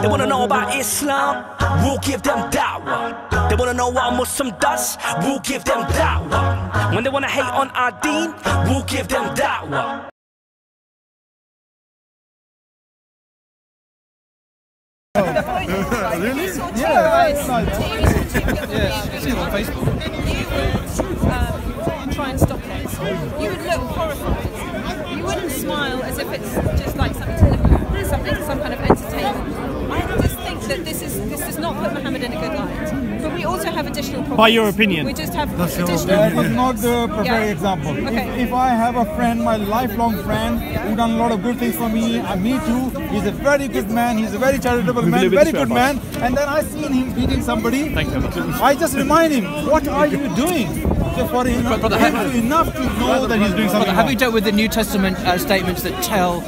They wanna know about Islam, we'll give them da'wah. They wanna know what a Muslim does, we'll give them da'wah. When they wanna hate on our deen, we'll give them da'wah. Really? Yeah, see it on Facebook. Try and stop it. You would look horrified. You wouldn't smile as if it's just like something to look at, some kind of entertainment. I just think that this does not put Muhammad in a good light. But we also have additional problems. By your opinion? We just have That additional was not the preferred example. Okay. If I have a friend, my lifelong friend, who done a lot of good things for me, and me too, he's a very good man, he's a very charitable man, very good man, and then I seen him beating somebody, I just remind him, what are you doing? So for him, enough to know that he's doing something Have you dealt with the New Testament statements that tell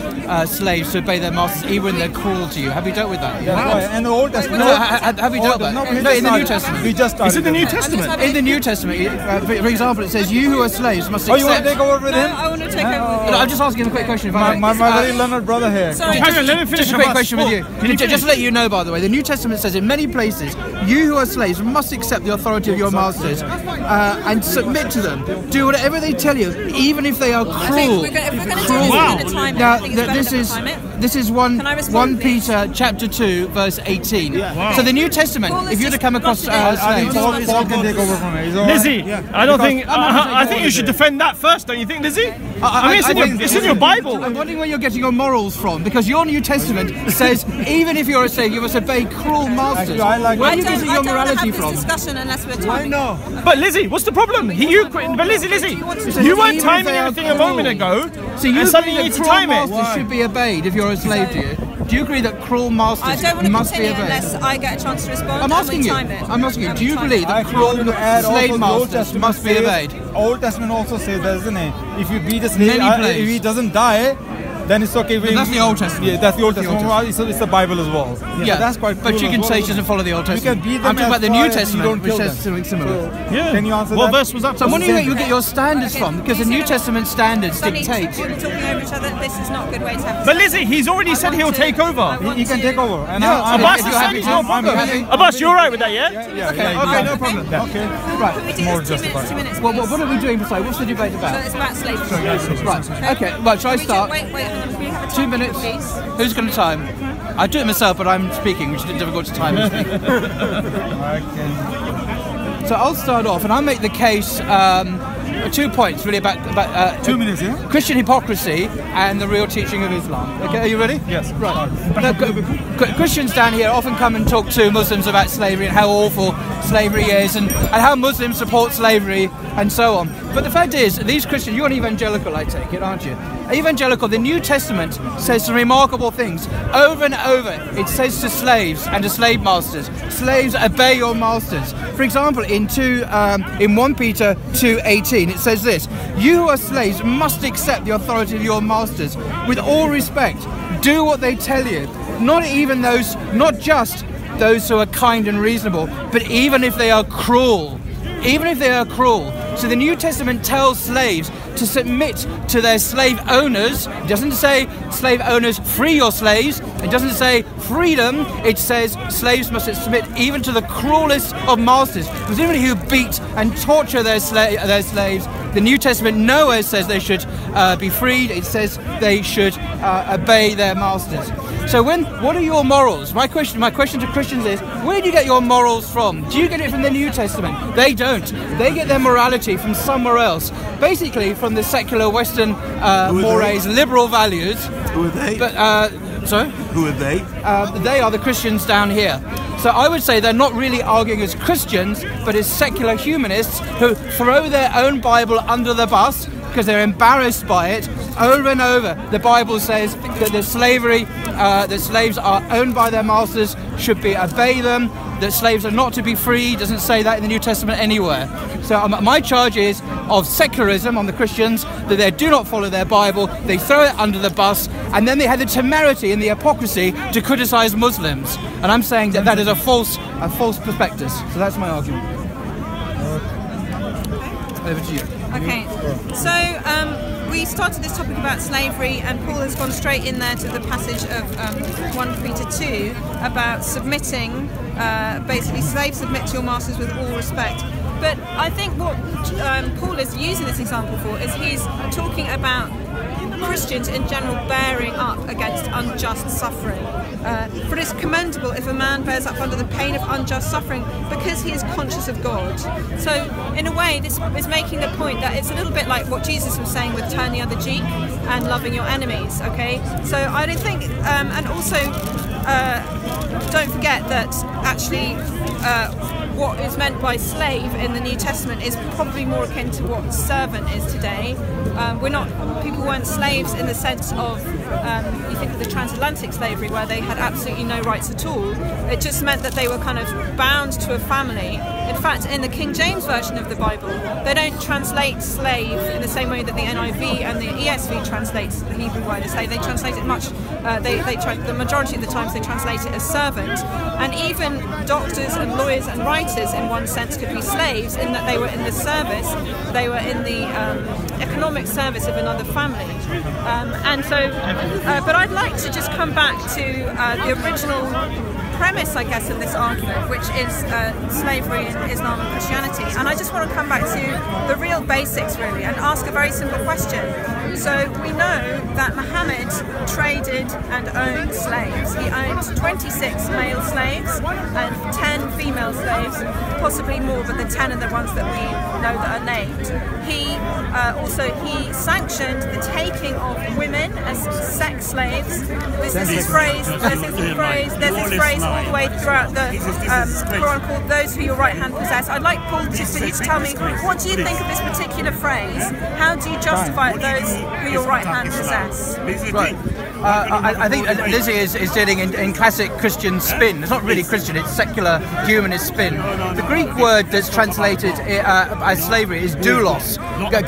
slaves to obey their masters even when they're cruel to you? Have you dealt with that? Yeah, and the Old Testament. No, have you dealt with that? No, in the New Testament. We just started. Is it the New Testament? In the New Testament, for example, it says, "You who are slaves must accept." Oh, you want to take over with him? I want to take over. No, I'm just asking a quick question. If I My very learned brother here. Sorry, Let me finish. Just a quick question with you. Just to let you know, by the way, the New Testament says in many places, you who are slaves must accept the authority of your masters and submit to them. Do whatever they tell you, even if they are cruel. If we're going to do this, we're going to time it. Now, I think it's better to time it. this is 1 respond, Peter chapter 2 verse 18. So the New Testament, if you were to come across I think slaves, Paul can take over from here. Lizzie, I don't think. I think you should defend that first, don't you think, Lizzie? I mean, it's in your Bible. I'm wondering where you're getting your morals from, because your New Testament says even if you're a slave, you must obey cruel masters. Where are you getting your morality from? Discussion unless we're timing. I know. But Lizzie, what's the problem? But Lizzie, you weren't timing everything a moment ago, So you and suddenly you agree need that to cruel time it. masters should be obeyed if you're a slave, do you? Do you agree that cruel I masters don't want to must be continue obeyed? unless I get a chance to respond. I'm asking and we you. time it. I'm asking you. Do you Time believe it. that cruel slave masters must be obeyed? Old Testament also says that, isn't it? If you beat a slave, Many if places. he doesn't die, then it's okay. But that's the Old Testament. Yeah, that's the Old Testament. Testament. It's the Bible as well. Yeah, that's quite. But cool you as can well. say she doesn't follow the Old Testament. You can beat them I'm talking about the as New far as you Testament, don't which kill says them. something similar. Yeah. Can you answer what that? verse was that? So I'm wondering where you get your standards from, because the New Testament standards Funny, dictate. people talking over each other. This is not a good way to have. But Lizzie, he's already said he'll take over. He can take over. And Yeah, I'm Abbas if has you're said happy, he's no I'm problem. happy. Abbas, you alright with that, yeah? Okay, no problem. Okay. Right. Can we do More this 2 minutes? justified. 2 minutes. Well, please? what are we doing besides? What's the debate So about? it's about slavery. Right. Okay. Well, shall I start? Wait, hang on. We have a 2 time, minutes. please. Who's going to time? I do it myself, but I'm speaking, which is difficult to time. So I'll start off, and I'll make the case. 2 points really about 2 minutes, yeah? Christian hypocrisy and the real teaching of Islam. Okay, are you ready? Yes. Right. Now, Christians down here often come and talk to Muslims about slavery and how awful slavery is, and how Muslims support slavery and so on. But the fact is, these Christians, you're an evangelical, I take it, aren't you? Evangelical, the New Testament says some remarkable things. Over and over, it says to slaves and to slave masters, slaves, obey your masters. For example, in 1 Peter 2:18, it says this: you who are slaves must accept the authority of your masters with all respect. Do what they tell you. Not just those who are kind and reasonable, but even if they are cruel. Even if they are cruel. So the New Testament tells slaves to submit to their slave owners. It doesn't say slave owners free your slaves. It doesn't say freedom. It says slaves must submit even to the cruelest of masters, presumably who beat and torture their slaves. The New Testament nowhere says they should be freed. It says they should obey their masters. So what are your morals? My question to Christians is, where do you get your morals from? Do you get it from the New Testament? They don't. They get their morality from somewhere else. Basically from the secular Western mores, liberal values. Who are they? But sorry? Who are they? They are the Christians down here. So I would say they're not really arguing as Christians, but as secular humanists who throw their own Bible under the bus because they're embarrassed by it. Over and over, the Bible says that the slaves are owned by their masters, should be obey them, that slaves are not to be free. Doesn't say that in the New Testament anywhere. So my charge is of secularism on the Christians, that they do not follow their Bible, they throw it under the bus, and then they have the temerity and the hypocrisy to criticize Muslims. And I'm saying that that is a false prospectus. So that's my argument. Over to you. Okay, so we started this topic about slavery, and Paul has gone straight in there to the passage of 1 Peter 2 about submitting, basically slaves submit to your masters with all respect. But I think what Paul is using this example for is he's talking about Christians in general bearing up against unjust suffering. For it is commendable if a man bears up under the pain of unjust suffering because he is conscious of God. So in a way this is making the point that it's a little bit like what Jesus was saying with turn the other cheek and loving your enemies, okay? So I don't think, and also don't forget that actually what is meant by slave in the New Testament is probably more akin to what servant is today. People weren't slaves in the sense of, you think of the transatlantic slavery where they had absolutely no rights at all. It just meant that they were kind of bound to a family. In fact, in the King James Version of the Bible, they don't translate slave in the same way that the NIV and the ESV translates the Hebrew word as slave. They translate it much, the majority of the times they translate it as servant. And even doctors and lawyers and writers in one sense could be slaves in that they were in the service, they were in the economic service of another family. But I'd like to just come back to the original premise, I guess, of this argument, which is slavery in Islam and Christianity. And I just want to come back to the real basics, really, and ask a very simple question. So we know that Muhammad traded and owned slaves. He owned 26 male slaves and 10 female slaves, possibly more, but the 10 are the ones that we know that are named. He sanctioned the taking of women as sex slaves. There's this phrase all the way throughout the Quran called "Those who your right hand possess." I'd like Paul just for you to tell me, what do you think of this particular phrase? How do you justify those who your right hand possess? Right. I think Lizzie is dealing in classic Christian spin. It's not really Christian, it's secular humanist spin. The Greek word that's translated as slavery is doulos.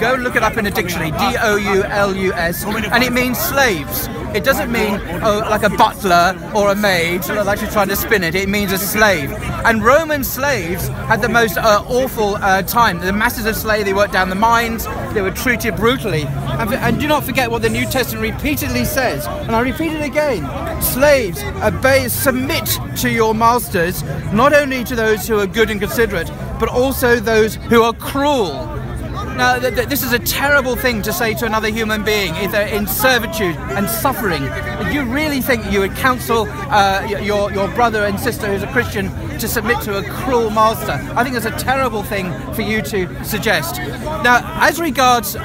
Go look it up in a dictionary, D-O-U-L-U-S, and it means slaves. It doesn't mean like a butler or a maid, like you're trying to spin it. It means a slave. And Roman slaves had the most awful time. The masses of slaves, they worked down the mines, they were treated brutally. And do not forget what the New Testament repeatedly says, and I repeat it again: slaves, obey, submit to your masters, not only to those who are good and considerate, but also those who are cruel. Now, this is a terrible thing to say to another human being if they're in servitude and suffering. If you really think you would counsel your brother and sister who's a Christian to submit to a cruel master, I think it's a terrible thing for you to suggest. Now, as regards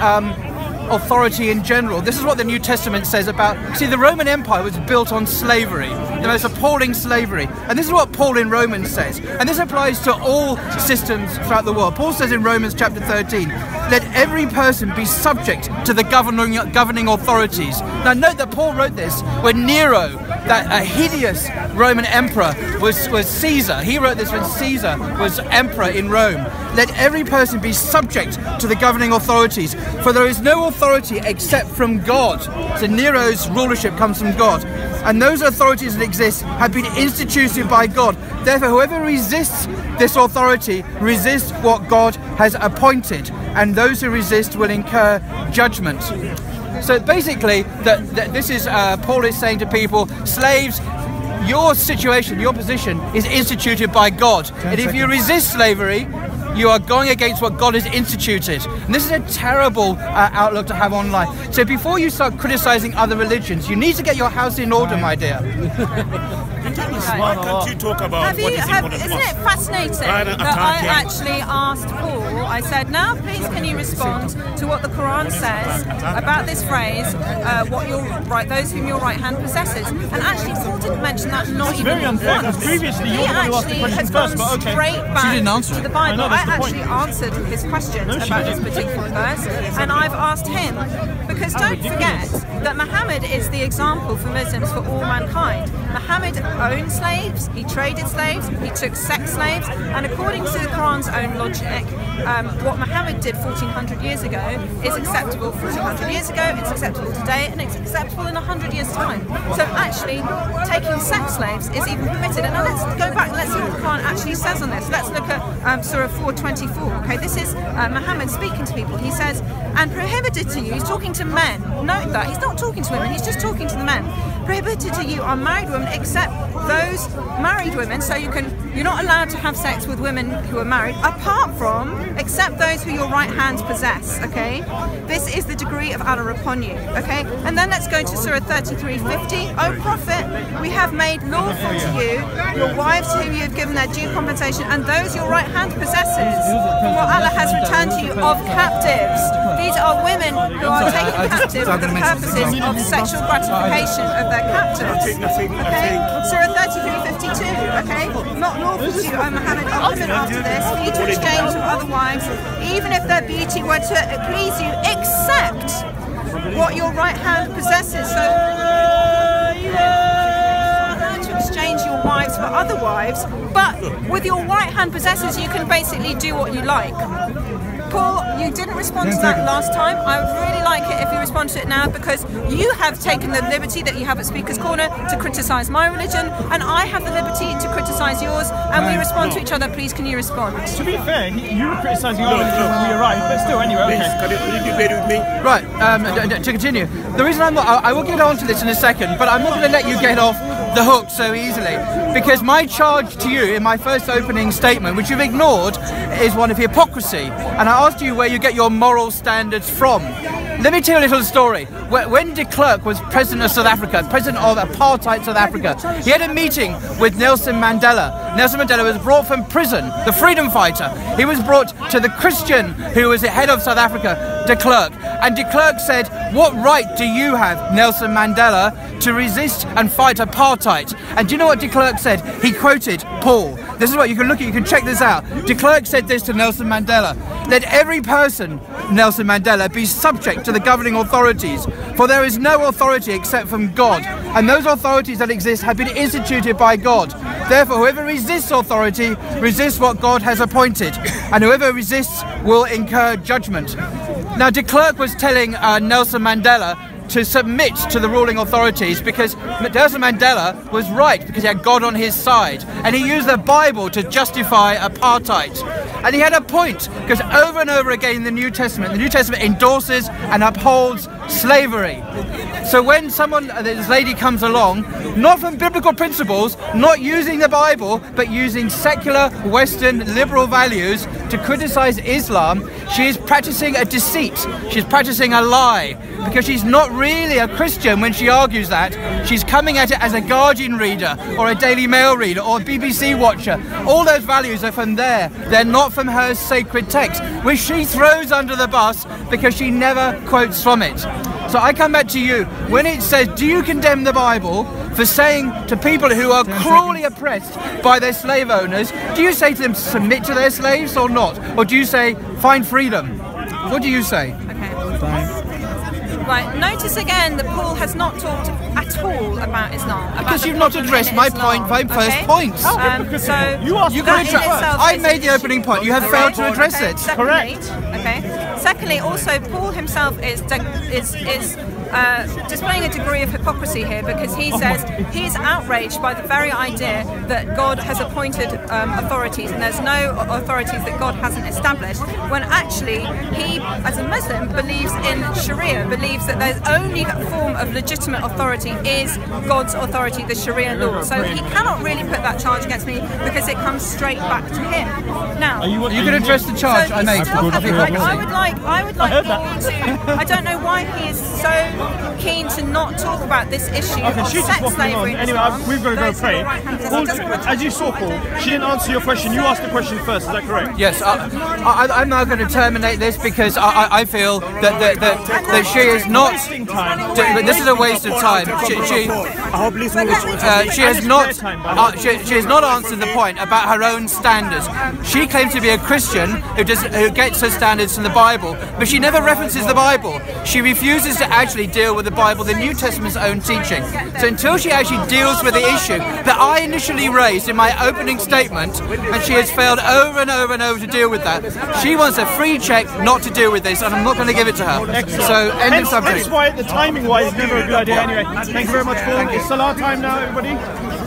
authority in general, this is what the New Testament says about, see, the Roman Empire was built on slavery, the most appalling slavery, and this is what Paul in Romans says, and this applies to all systems throughout the world. Paul says in Romans chapter 13, let every person be subject to the governing authorities. Now note that Paul wrote this when Nero, that hideous Roman emperor, was Caesar. He wrote this when Caesar was emperor in Rome. Let every person be subject to the governing authorities, for there is no authority except from God. So Nero's rulership comes from God, and those authorities that exist have been instituted by God. Therefore, whoever resists this authority resists what God has appointed, and those who resist will incur judgment. So basically, this is Paul is saying to people, slaves, your situation, your position is instituted by God, and if you resist slavery, you are going against what God has instituted. And this is a terrible outlook to have on life. So before you start criticizing other religions, you need to get your house in order, my dear. Why can't you talk about what is important? Isn't it fascinating that I actually asked Paul, I said, now please can you respond to what the Quran says about this phrase, those whom your right hand possesses? And actually Paul didn't mention that not even once. Previously, he actually has gone straight back to the Bible. I actually answered his questions about this particular verse, and I've asked him, because don't forget that Muhammad is the example for Muslims for all mankind. Muhammad owned slaves, he traded slaves, he took sex slaves, and according to the Quran's own logic, what Muhammad did 1400 years ago is acceptable 1400 years ago, it's acceptable today, and it's acceptable in 100 years' time. So actually, taking sex slaves is even permitted. And now let's go back and let's see what the Quran actually says on this. Let's look at Surah 4:24. Okay, this is Muhammad speaking to people. He says, and prohibited to you, he's talking to men. Note that, he's not talking to women, he's just talking to the men. Prohibited to you are married women except those married women, so you're not allowed to have sex with women who are married, apart from, except those who your right hand possess, okay? This is the degree of Allah upon you, okay? And then let's go to Surah 33:50. O Prophet, we have made lawful to you your wives to whom you have given their due compensation, and those your right hand possesses, from what Allah has returned to you of captives. These are women who are taken captive for the purposes of sexual gratification of their captors. Okay? Surah 33:52, okay? Not lawful to you, O Muhammad, are women after this, for you to exchange with other wives, even if their beauty were to please you, except what your right hand possesses. So, to exchange your wives for other wives, but with your right hand possesses, you can basically do what you like. Paul, you didn't respond to that last time. I would really like it if you respond to it now, because you have taken the liberty that you have at Speaker's Corner to criticise my religion, and I have the liberty to criticise yours, and we respond to each other. Please, can you respond? To be fair, you were criticising our religion when we arrived, but still, anyway, okay. Can you bear with me? Right, to continue. The reason I will get on to this in a second, but I'm not going to let you get off the hook so easily, because my charge to you in my first opening statement, which you've ignored, is one of hypocrisy, and I asked you where you get your moral standards from. Let me tell you a little story. When de Klerk was president of South Africa, president of apartheid South Africa, he had a meeting with Nelson Mandela. Nelson Mandela was brought from prison, the freedom fighter. He was brought to the Christian who was the head of South Africa, de Klerk. And de Klerk said, what right do you have, Nelson Mandela, to resist and fight apartheid? And do you know what de Klerk said? He quoted Paul. This is what you can look at, you can check this out. De Klerk said this to Nelson Mandela: let every person, Nelson Mandela, be subject to the governing authorities, for there is no authority except from God, and those authorities that exist have been instituted by God. Therefore, whoever resists authority resists what God has appointed, and whoever resists will incur judgment. Now, de Klerk was telling Nelson Mandela to submit to the ruling authorities, because Nelson Mandela was right, because he had God on his side, and he used the Bible to justify apartheid. And he had a point, because over and over again in the New Testament endorses and upholds slavery. So when this lady comes along, not from biblical principles, not using the Bible, but using secular, Western, liberal values to criticize Islam, she is practicing a deceit. She's practicing a lie, because she's not really a Christian when she argues that. She's coming at it as a Guardian reader, or a Daily Mail reader, or a BBC watcher. All those values are from there. They're not from her sacred text, which she throws under the bus because she never quotes from it. So I come back to you. When it says, do you condemn the Bible for saying to people who are cruelly oppressed by their slave owners, do you say to them to submit to their slaves or not? Or do you say, find freedom? What do you say? Okay. Right, notice again that Paul has not talked at all about Islam. Because you've not addressed my point, my first point. So you can address. I made the opening point. You have failed to address it. Secondly, okay. Secondly, also Paul himself is displaying a degree of hypocrisy here, because he says he's outraged by the very idea that God has appointed authorities and there's no authorities that God hasn't established, when actually he, as a Muslim, believes in Sharia, believes that there's only a form of legitimate authority is God's authority, the Sharia law. So he cannot really put that charge against me, because it comes straight back to him. Now, you can address the charge I made. I would like Paul to. I don't know why he is so keen to not talk about this issue of sex slavery. Anyway, we've got to go pray. As you saw, Paul, she didn't answer your question. You asked the question first. Is that correct? Yes. I'm now going to terminate this, because I feel that she is not. This is a waste of time. She has not answered the point about her own standards. She claims to be a Christian who gets her standards from the Bible, but she never references the Bible. She refuses to actually deal with the Bible, the New Testament's own teaching. So until she actually deals with the issue that I initially raised in my opening statement, and she has failed over and over and over to deal with that, she wants a free check not to deal with this, and I'm not going to give it to her. Excellent. So end of subject. That's why the timing-wise is never a good idea anyway. Thank you very much, Paul. It's Salah time now, everybody.